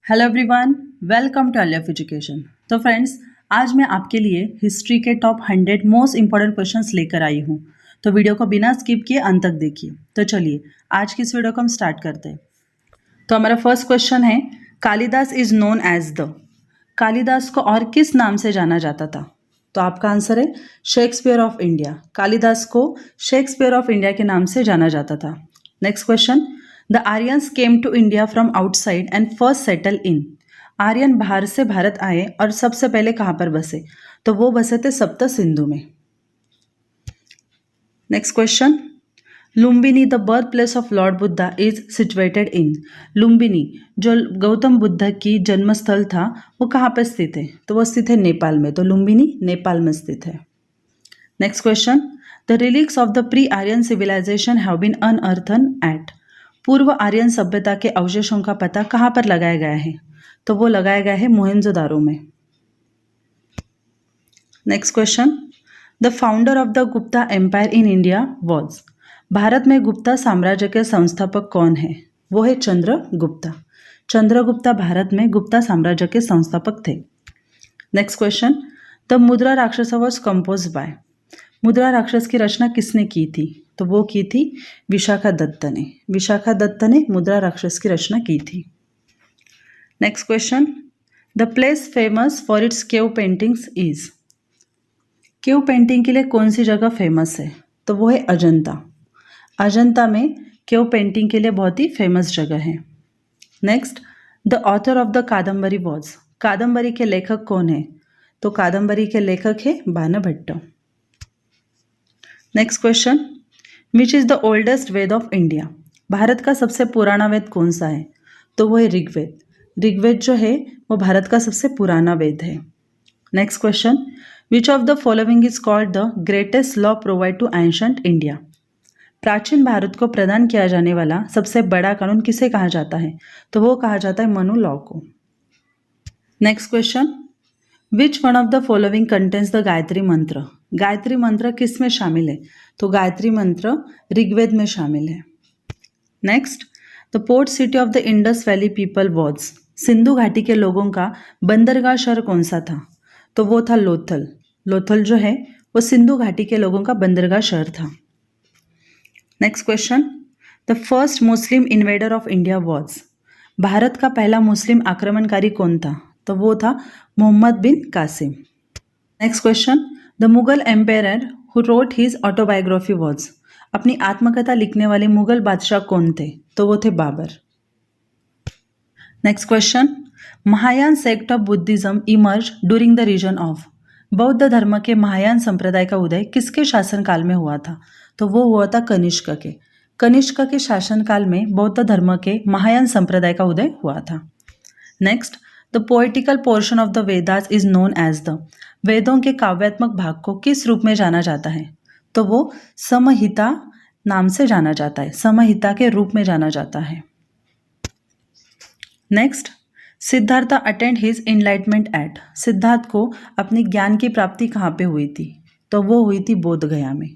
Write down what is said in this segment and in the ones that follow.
Hello everyone, welcome to L education. तो friends, आज मैं आपके लिए हिस्ट्री के टॉप 100 मोस्ट इंपॉर्टेंट क्वेश्चंस लेकर आई हूँ। तो वीडियो को बिना स्किप किए अंत तक देखिए। तो चलिए आज की इस वीडियो को हम स्टार्ट करते हैं। तो हमारा फर्स्ट क्वेश्चन है, Kalidas is known as the. Kalidas को और किस नाम से जाना जाता था? तो आपका आंसर है शेक्सपियर ऑफ इंडिया। कालिदास को शेक्सपियर ऑफ इंडिया के नाम से जाना जाता था। Next question, the Aryans came to India from outside and first settle in. Aryan बाहर से भारत आए और सबसे पहले कहाँ पर बसे? तो वो बसे थे सप्त सिंधु में। Next question, Lumbini the birth place of Lord Buddha is situated in. Lumbini जो गौतम बुद्ध की जन्मस्थल था वो कहाँ पर स्थित है? तो वो स्थित है नेपाल में। तो लुम्बिनी नेपाल में स्थित है। Next question, the relics of the pre Aryan civilization have been unearthed at. पूर्व आर्यन सभ्यता के अवशेषों का पता कहाँ पर लगाया गया है? तो वो लगाया गया है मोहनजोदारो में। Next question, the founder of the Gupta empire in India was. Bharat में गुप्ता साम्राज्य के संस्थापक कौन है? वो है चंद्रगुप्ता। चंद्रगुप्ता भारत में गुप्ता साम्राज्य के संस्थापक थे। नेक्स्ट क्वेश्चन, द मुद्रा राक्षस वॉज कंपोज बाय। मुद्रा राक्षस की रचना किसने की थी? तो वो की थी विशाखा दत्त ने। विशाखा दत्त ने मुद्रा राक्षस की रचना की थी। Next question, the place famous for its cave paintings is. Cave painting के लिए कौन सी जगह फेमस है? तो वो है अजंता। अजंता में केव पेंटिंग के लिए बहुत ही फेमस जगह है। Next, the author of the Kadambari was. Kadambari के लेखक कौन है? तो कादम्बरी के लेखक है Banabhatta. Next question, which is the oldest Veda of India. Bharat का सबसे पुराना वेद कौन सा है? तो वो है ऋग्वेद। ऋग्वेद जो है वो भारत का सबसे पुराना वेद है। Next question, which of the following is called the greatest law provide to ancient India. प्राचीन भारत को प्रदान किया जाने वाला सबसे बड़ा कानून किसे कहा जाता है? तो वो कहा जाता है मनु लॉ को। Next question, which one of the following contains the Gayatri मंत्र। गायत्री मंत्र किस में शामिल है? तो गायत्री मंत्र ऋग्वेद में शामिल है। Next, the port city of the Indus valley people was. Sindhu घाटी के लोगों का बंदरगाह शहर कौन सा था? तो वो था लोथल। लोथल जो है वो सिंधु घाटी के लोगों का बंदरगाह शहर था। Next question, the first Muslim invader of India was. Bharat का पहला मुस्लिम आक्रमणकारी कौन था? तो वो था Muhammad bin Qasim. Next question, the Mughal empire who wrote his autobiography was. अपनी आत्मकथा लिखने वाले मुगल बादशाह कौन थे? तो वो थे Babur. Next question, Mahayana sect of Buddhism emerge during the region of. बौद्ध धर्म के महायान संप्रदाय का उदय किसके शासनकाल में हुआ था? तो वो हुआ था कनिष्क के। कनिष्क के शासनकाल में बौद्ध धर्म के महायान संप्रदाय का उदय हुआ था। Next, the poetical portion of the Vedas is known as the. वेदों के काव्यात्मक भाग को किस रूप में जाना जाता है? तो वो समहिता नाम से जाना जाता है। समहिता के रूप में जाना जाता है। Next, Siddhartha attend his enlightenment at. Siddhartha को अपनी ज्ञान की प्राप्ति कहाँ पे हुई थी? तो वो हुई थी बोध गया में।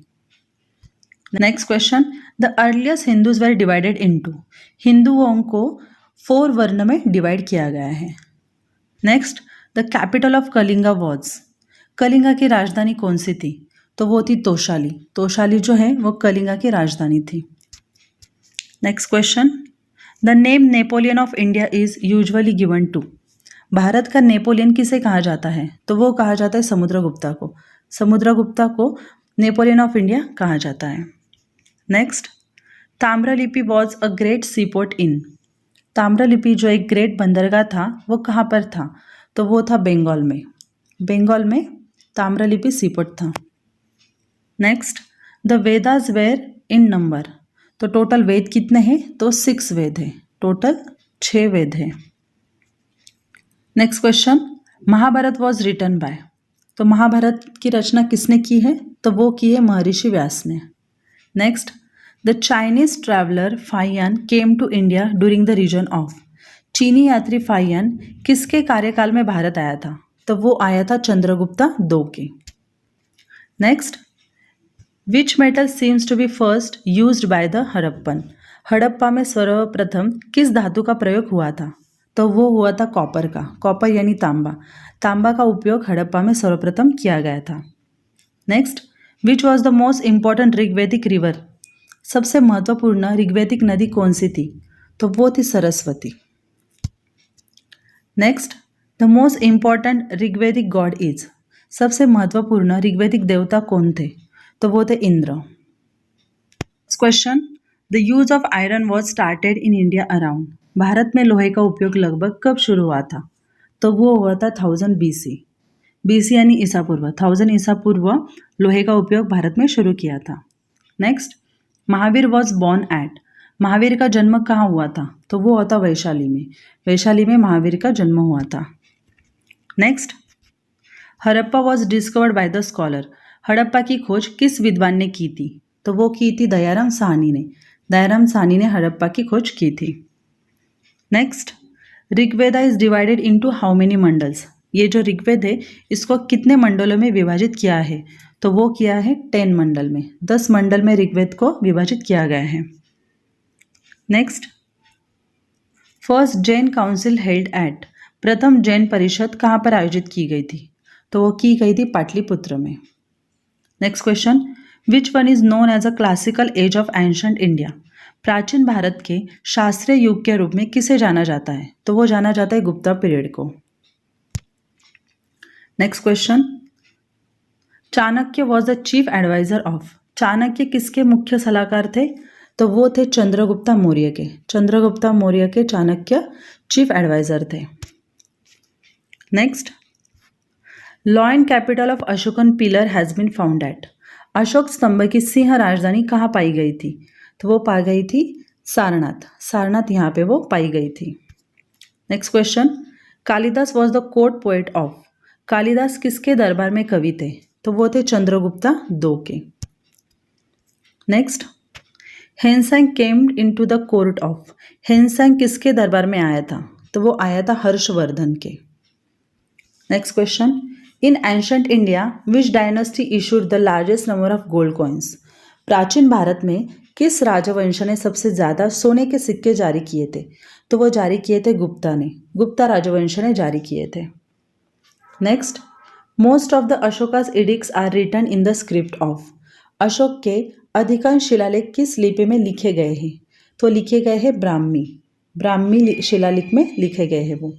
Next question, the earliest Hindus were divided into. हिंदुओं को 4 वर्ण में डिवाइड किया गया है। Next, the capital of Kalinga was. Kalinga की राजधानी कौन सी थी? तो वो थी तोशाली। तोशाली जो है वो कलिंगा की राजधानी थी। Next question, the name Napoleon of India is usually given to. Bharat का नेपोलियन किसे कहा जाता है? तो वो कहा जाता है समुद्रगुप्ता को। समुद्रगुप्ता को नेपोलियन ऑफ इंडिया कहा जाता है। Next, Tamralipti was a great seaport in. Tamralipti जो एक ग्रेट बंदरगाह था वो कहाँ पर था? तो वो था बंगाल में। बंगाल में ताम्रलिपि सीपोर्ट था। Next, the Vedas were in number. तो टोटल वेद कितने हैं? तो 6 वेद हैं। टोटल 6 वेद हैं। Next question, Mahabharata was written by. तो महाभारत की रचना किसने की है? तो वो की है महर्षि व्यास ने। Next, the Chinese traveller Faxian came to India during the region of. चीनी यात्री फाइयान किसके कार्यकाल में भारत आया था? तो वो आया था चंद्रगुप्ता II के। Next, which metal seems to be first used by the Harappan. Harappa में सर्वप्रथम किस धातु का प्रयोग हुआ था? तो वो हुआ था कॉपर का। कॉपर यानी तांबा। तांबा का उपयोग हड़प्पा में सर्वप्रथम किया गया था। Next, which was the most important Rigvedic river? सबसे महत्वपूर्ण ऋग्वेदिक नदी कौन सी थी? तो वो थी Saraswati. Next, the most important Rigvedic God is? सबसे महत्वपूर्ण ऋग्वेदिक देवता कौन थे? तो वो थे Indra. Question, the use of iron was started in India around? Bharat में लोहे का उपयोग लगभग कब शुरू हुआ था? तो वो हुआ था 1000 BC। BC यानी ईसा पूर्व, 1000 ईसा पूर्व लोहे का उपयोग भारत में शुरू किया था। Next, Mahavir was born at? Mahavir का जन्म कहाँ हुआ था? तो वो होता वैशाली में। वैशाली में महावीर का जन्म हुआ था। Next, Harappa was discovered by the scholar? Harappa की खोज किस विद्वान ने की थी? तो वो की थी दयाराम साहनी ने। दयाराम साहनी ने हड़प्पा की खोज की थी। Next, Rigveda is divided into how many mandals? ये जो ऋग्वेद है इसको कितने मंडलों में विभाजित किया है? तो वो किया है 10 मंडल में। 10 मंडल में ऋग्वेद को विभाजित किया गया है। Next, first Jan council held at? प्रथम जैन परिषद कहाँ पर आयोजित की गई थी? तो वो की गई थी पाटलिपुत्र में। Next question, which one is known as a classical age of ancient India? प्राचीन भारत के शास्त्रीय युग के रूप में किसे जाना जाता है? तो वो जाना जाता है गुप्ता पीरियड को। Next question, Chanakya was the chief adviser of? Chanakya किसके मुख्य सलाहकार थे? तो वो थे चंद्रगुप्ता मौर्य के। चंद्रगुप्ता मौर्य के चाणक्य चीफ एडवाइजर थे। Next, law and capital of Ashokan pillar has been found at? Ashoka स्तंभ की सिंह राजधानी कहाँ पाई गई थी? तो वो पाई गई थी सारनाथ। सारनाथ यहाँ पे वो पाई गई थी। Next question, Kalidasa was the court poet of? Kalidasa किसके दरबार में कवि थे? तो वो थे चंद्रगुप्ता II के। Next, Hiuen Tsang came into the court of? Hiuen Tsang किसके दरबार में आया था? तो वो आया था हर्षवर्धन के। Next question, in ancient India which dynasty issued the largest number of gold coins? प्राचीन भारत में किस राजवंश ने सबसे ज़्यादा सोने के सिक्के जारी किए थे? तो वो जारी किए थे गुप्ता ने। गुप्ता राजवंश ने जारी किए थे। Next, most of the Ashoka's edicts are written in the script of? Ashoka के अधिकांश शिलालेख किस लिपि में लिखे गए हैं? तो लिखे गए हैं ब्राह्मी। ब्राह्मी शिलालेख में लिखे गए हैं वो।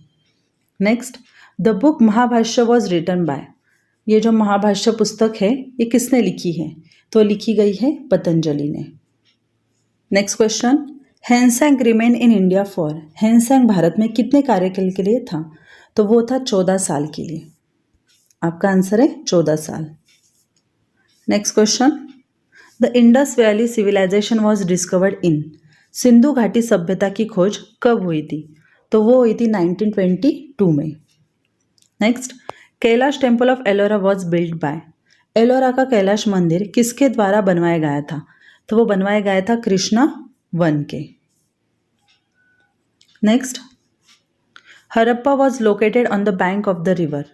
Next, the book Mahabhashya was written by? ये जो महाभाष्य पुस्तक है ये किसने लिखी है? तो लिखी गई है पतंजलि ने। Next question, Hiuen Tsang remain in India for? Hiuen Tsang Bharat में कितने कार्यकाल के लिए था? तो वो था 14 साल के लिए। आपका आंसर है 14 साल। Next question, the Indus valley civilisation was discovered in? Sindhu घाटी सभ्यता की खोज कब हुई थी? तो वो हुई थी 1922 में। Next, Kailash temple of Ellora was build bye? Ellora का कैलाश मंदिर किसके द्वारा बनवाया गया था? तो वो बनवाया गया था कृष्णा वन के। Next, Harappa was located on the bank of the river?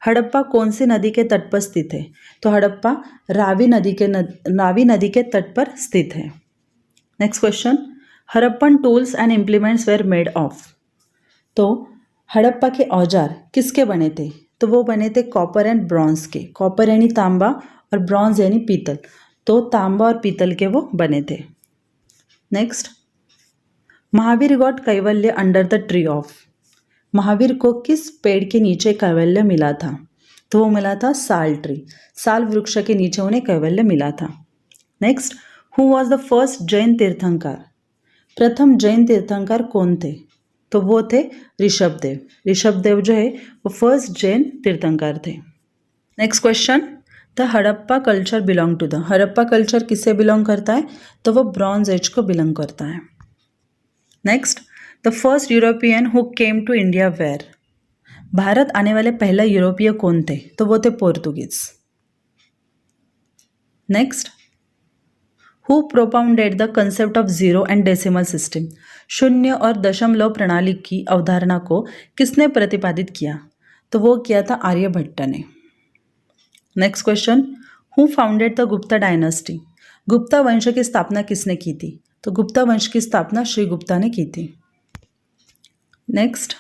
Harappa कौन सी नदी के तट पर स्थित है? तो हड़प्पा रावी नदी के तट पर स्थित है। Next question, Harappan tools and implements were made of? तो हड़प्पा के औजार किसके बने थे? तो वो बने थे कॉपर एंड ब्रॉन्ज के। कॉपर यानी तांबा और ब्रॉन्ज यानी पीतल। तो तांबा और पीतल के वो बने थे। Next, Mahavir got Kaivalya under the tree of? Mahavir को किस पेड़ के नीचे कैवल्य मिला था? तो वो मिला था साल ट्री। साल वृक्ष के नीचे उन्हें कैवल्य मिला था। Next, who was the first Jain तीर्थंकर? प्रथम जैन तीर्थंकर कौन थे? तो वो थे ऋषभदेव। ऋषभदेव जो है वो फर्स्ट जैन तीर्थंकर थे। Next question, the Harappa culture belong to the? Harappa culture किससे बिलोंग करता है? तो वो ब्रॉन्ज एज को बिलोंग करता है। Next, the first European who came to India were? Bharat आने वाले पहला यूरोपीय कौन थे? तो वो थे Portuguese. Next, who propounded the concept of zero and decimal system? शून्य और दशमलव प्रणाली की अवधारणा को किसने प्रतिपादित किया? तो वो किया था आर्यभट्ट ने। Next question, who founded the Gupta dynasty? Gupta वंश की स्थापना किसने की थी? तो गुप्ता वंश की स्थापना श्री गुप्ता ने की थी। Next,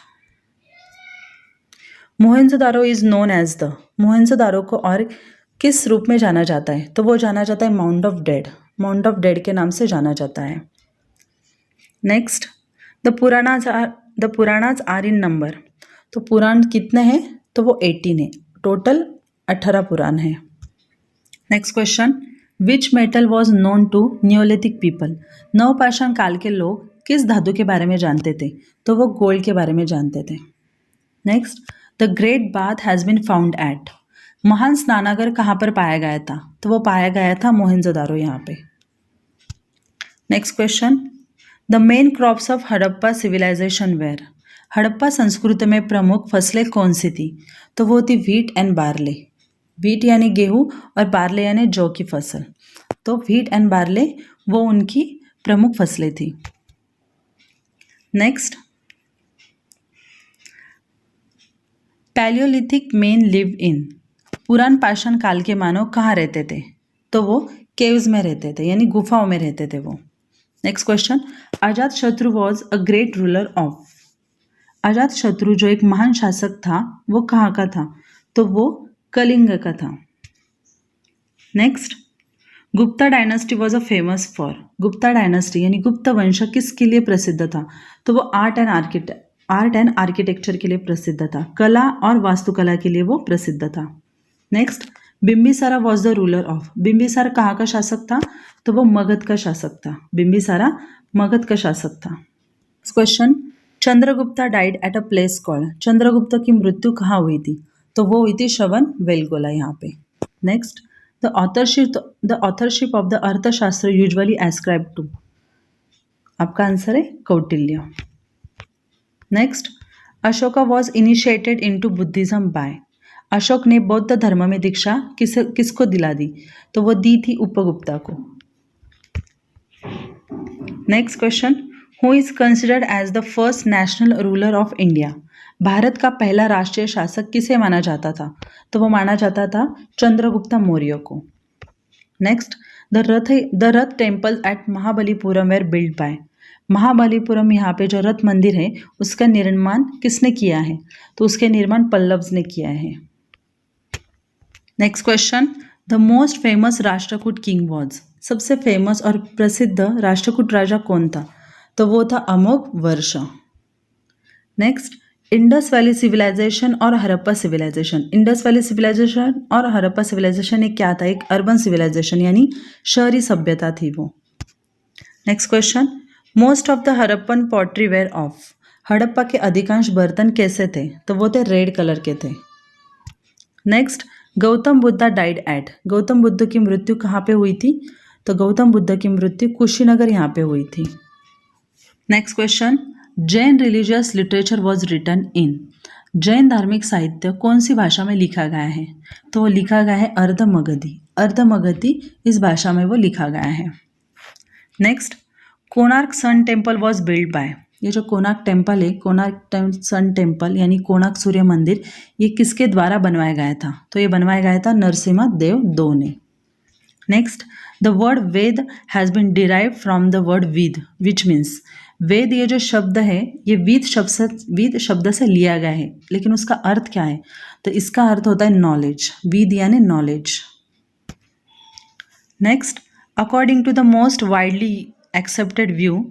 Mohenjodaro is known as the, Mohenjodaro को और किस रूप में जाना जाता है? तो वो जाना जाता है mount of dead, mount of dead के नाम से जाना जाता है। Next, the Puranas are in number, तो पुराण कितने हैं? तो वो 18 है, टोटल 18 पुराण है। Next question, which metal was known to Neolithic people, नवपाषाण काल के लोग किस धातु के बारे में जानते थे? तो वो गोल्ड के बारे में जानते थे। Next, the great bath has been found at, महान स्नानागार कहाँ पर पाया गया था? तो वो पाया गया था मोहनजोदारो यहाँ पे। Next question, the main crops of Harappa civilisation were, Harappa संस्कृति में प्रमुख फसलें कौन सी थी? तो वो थी व्हीट एंड बार्ले, व्हीट यानी गेहूँ और बार्ले यानी जौ की फसल। तो व्हीट एंड बार्ले वो उनकी प्रमुख फसलें थी। Next, Palaeolithic main live in, पुरान पाषाण काल के मानव कहाँ रहते थे? तो वो केव्स में रहते थे, यानी गुफाओं में रहते थे वो। Next question, Ajatashatru was a great ruler of, Ajatashatru जो एक महान शासक था वो कहाँ का था? तो वो कलिंग का था। Next, Gupta dynasty was a famous for, Gupta dynasty यानी गुप्त वंश किसके लिए प्रसिद्ध था? तो वो आर्ट एंड आर्किटेक्चर के लिए प्रसिद्ध था, कला और वास्तुकला के लिए वो प्रसिद्ध था। Next, Bimbisara was the ruler of, Bimbisara कहाँ का शासक था? तो वो मगध का शासक था, बिम्बिसारा मगध का शासक था। Question, Chandragupta died at a place called, Chandragupta की मृत्यु कहाँ हुई थी? तो वो हुई थी श्रवण बेलगोला यहाँ पे। Next, the authorship of the Arthashastra usually ascribe to, आपका आंसर है Kautilya. Next, Ashoka was initiated into Buddhism by, Ashoka ने बौद्ध धर्म में दीक्षा किसको दिला दी? तो वो दी थी उपगुप्ता को। Next question, who is considered as the first national ruler of India, Bharat का पहला राष्ट्रीय शासक किसे माना जाता था? तो वो माना जाता था चंद्रगुप्ता मौर्य को। Next, the Ratha temple at Mahabalipuram were build by, Mahabalipuram यहाँ पे जो रथ मंदिर है उसका निर्माण किसने किया है? तो उसके निर्माण पल्लव्स ने किया है। Next question, the most famous Rashtrakuta king was, सबसे फेमस और प्रसिद्ध राष्ट्रकूट राजा कौन था? तो वो था अमोघ वर्ष। नेक्स्ट, इंडस वैली सिविलाइजेशन और Harappa civilisation, Indus valley civilisation और हड़प्पा सिविलाइजेशन एक क्या था? एक अर्बन सिविलाइजेशन यानी शहरी सभ्यता थी वो। Next question, most of the Harappan pottery were of, Harappa के अधिकांश बर्तन कैसे थे? तो वो थे रेड कलर के थे। Next, Gautam Buddha died eight, Gautam Buddha की मृत्यु कहाँ पे हुई थी? तो गौतम बुद्ध की मृत्यु कुशीनगर यहाँ पे हुई थी। Next question, Jain religious literature was written in, Jain धार्मिक साहित्य कौन सी भाषा में लिखा गया है? तो वो लिखा गया है अर्धमगधी, अर्धमगधी इस भाषा में वो लिखा गया है। Next, Konark sun temple was build by, ये जो कोणार्क टेम्पल है, कोणार्क सन टेम्पल यानी कोणार्क सूर्य मंदिर, ये किसके द्वारा बनवाया गया था? तो ये बनवाया गया था नरसिम्हा देव दो ने। Next, the word Veda has been derived from the word vid, which means, Veda ये जो शब्द है ये विद शब्द से लिया गया है, लेकिन उसका अर्थ क्या है? तो इसका अर्थ होता है नॉलेज, विद यानी knowledge. Next, according to the most widely accepted view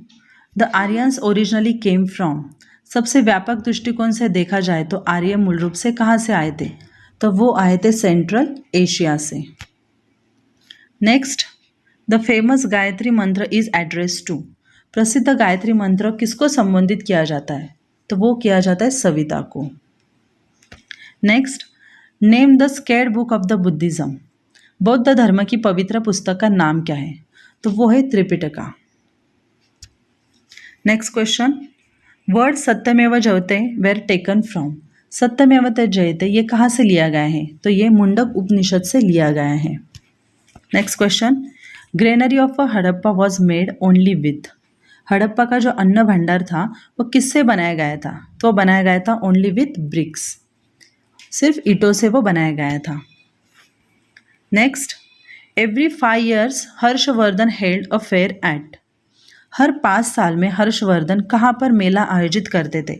the Aryans originally came from, सबसे व्यापक दृष्टिकोण से देखा जाए तो आर्य मूल रूप से कहाँ से आए थे? तो वो आए थे सेंट्रल एशिया से। नेक्स्ट, द फेमस गायत्री मंत्र इज एड्रेस टू, प्रसिद्ध गायत्री मंत्र किसको संबोधित किया जाता है? तो वो किया जाता है सविता को। Next, name the scared book of the Buddhism, बौद्ध धर्म की पवित्र पुस्तक का नाम क्या है? तो वो है त्रिपिटका। नेक्स्ट क्वेश्चन, वर्ड सत्यमेव जयते वेर टेकन फ्रॉम, सत्यमेव जयते ये कहाँ से लिया गया है? तो ये मुंडक उपनिषद से लिया गया है। Next question, granary of Harappa was made only with, Harappa का जो अन्न भंडार था वो किससे बनाया गया था? तो वो बनाया गया था ओनली विथ ब्रिक्स, सिर्फ ईंटों से वो बनाया गया था। Next, every 5 years Harshavardhana held a fair at, हर 5 साल में हर्षवर्धन कहाँ पर मेला आयोजित करते थे?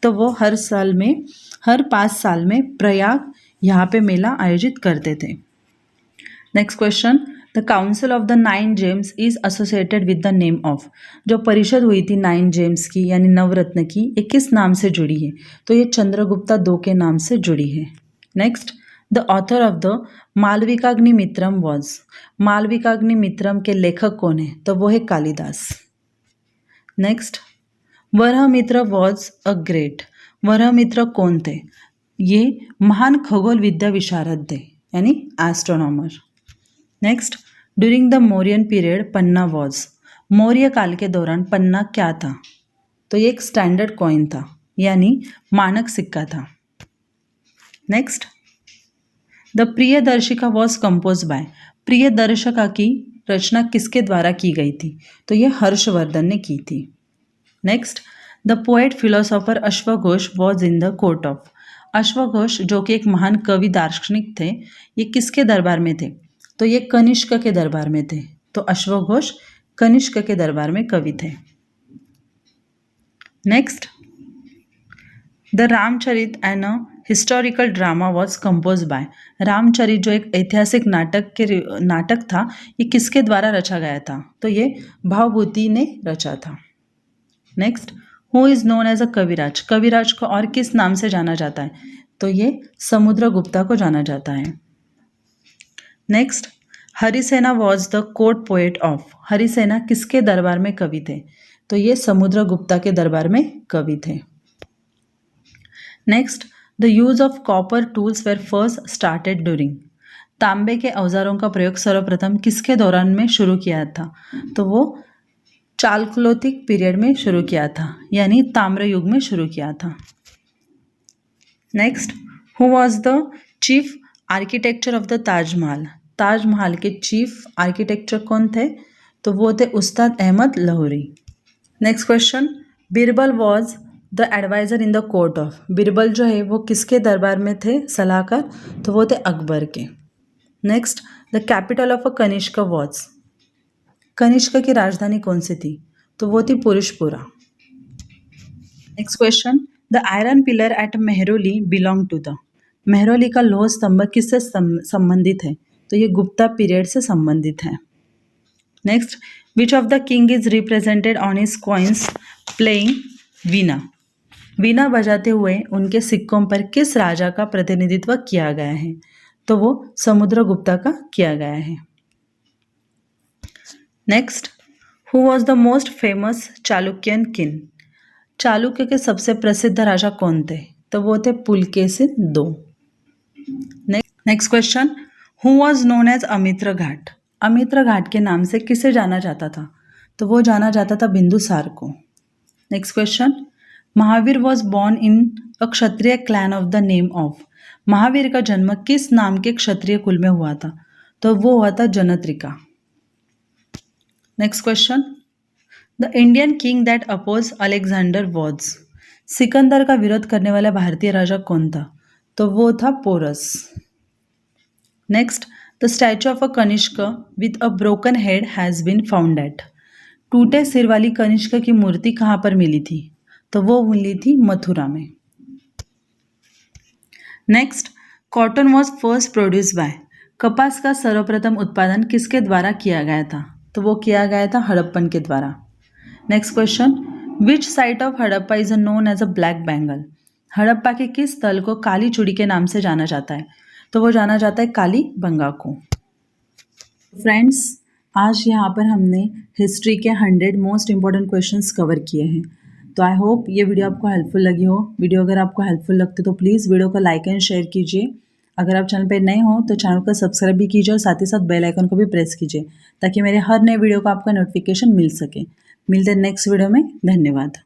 तो वो हर साल में हर 5 साल में प्रयाग यहाँ पे मेला आयोजित करते थे। Next question, the council of the 9 James is associated with the name of. जो परिषद हुई थी 9 जेम्स की यानी नवरत्न की, ये किस नाम से जुड़ी है? तो ये चंद्रगुप्ता II के नाम से जुड़ी है। Next, the author of the Malavikagnimitram was. Malavikagnimitram के लेखक कौन है? तो वो है Kalidasa. Next, Varahamihira was a great. Varahamihira कौन थे? ये महान खगोल विद्या विशारद थे यानी astronomer. Next, during the Mauryan period Panna was. Maurya काल के दौरान पन्ना क्या था? तो ये एक स्टैंडर्ड कॉइन था यानी मानक सिक्का था। Next, the Priyadarshika was compose bye. Priyadarshika की रचना किसके द्वारा की गई थी? तो ये हर्षवर्धन ने की थी। Next, the poet philosopher अश्वघोष was in the court of. अश्वघोष जो कि एक महान कवि दार्शनिक थे, ये किसके दरबार में थे? तो ये कनिष्क के दरबार में थे। तो अश्वघोष कनिष्क के दरबार में कवि थे। Next, the Ramcharit and a historical drama was compose bye. Ramcharit जो एक ऐतिहासिक नाटक था, ये किसके द्वारा रचा गया था? तो ये भावभूति ने रचा था। Next, who is known as a Kaviraj. Kaviraj को और किस नाम से जाना जाता है? तो ये समुद्रगुप्ता को जाना जाता है। Next, Harisena was the court poet of. Harisena किसके दरबार में कवि थे? तो ये समुद्रगुप्ता के दरबार में कवि थे। Next, the use of copper tools were first started during. तांबे के औजारों का प्रयोग सर्वप्रथम किसके दौरान में शुरू किया था? तो वो चालकोलिथिक पीरियड में शुरू किया था यानी ताम्र युग में शुरू किया था। Next, who was the chief architecture of the Taj Mahal. Taj Mahal के चीफ आर्किटेक्चर कौन थे? तो वो थे Ustad Ahmad Lahauri. Next question, Birbal was the adviser in the court of. Birbal जो है वो किसके दरबार में थे सलाहकार? तो वो थे अकबर के। Next, the capital of a Kanishka was. Kanishka की राजधानी कौन सी थी? तो वो थी Purushapura. Next question, the iron pillar at Mehrauli belong to the. Mehrauli का लौह स्तंभ किससे संबंधित है? तो ये गुप्ता पीरियड से संबंधित है। Next, which of the king is represented on his coins playing veena. वीणा बजाते हुए उनके सिक्कों पर किस राजा का प्रतिनिधित्व किया गया है? तो वो समुद्रगुप्ता का किया गया है। Next, who was the most famous Chalukyan king. Chalukya के सबसे प्रसिद्ध राजा कौन थे? तो वो थे Pulakeshin II। Next question, who was known as Amitraghata. Amitraghata के नाम से किसे जाना जाता था? तो वो जाना जाता था बिंदुसार को। Next question, Mahavir was born in a Kshatriya clan of the name of. Mahavir का जन्म किस नाम के क्षत्रिय कुल में हुआ था? तो वो हुआ था जनत्रिका। Next question, the Indian king that oppose Alexander was. Sikandar का विरोध करने वाला भारतीय राजा कौन था? तो वो था Porus. Next, the statue of a Kanishka with a broken head has been found at. टूटे सिर वाली कनिष्क की मूर्ति कहाँ पर मिली थी? तो वो मिली थी मथुरा में। Next, cotton was first produce by. कपास का सर्वप्रथम उत्पादन किसके द्वारा किया गया था? तो वो किया गया था हड़प्पन के द्वारा। Next question, which site of Harappa is known as a black bangle. Harappa के किस स्थल को काली चूड़ी के नाम से जाना जाता है? तो वो जाना जाता है काली बंगा को। फ्रेंड्स, आज यहाँ पर हमने हिस्ट्री के 100 मोस्ट इंपॉर्टेंट क्वेश्चंस कवर किए हैं। तो आई होप ये वीडियो आपको हेल्पफुल लगी हो। वीडियो अगर आपको हेल्पफुल लगती तो प्लीज़ वीडियो को लाइक एंड शेयर कीजिए। अगर आप चैनल पर नए हो तो चैनल को सब्सक्राइब भी कीजिए और साथ ही साथ बेल आइकन को भी प्रेस कीजिए ताकि मेरे हर नए वीडियो का आपका नोटिफिकेशन मिल सके। मिलते हैं नेक्स्ट वीडियो में। धन्यवाद।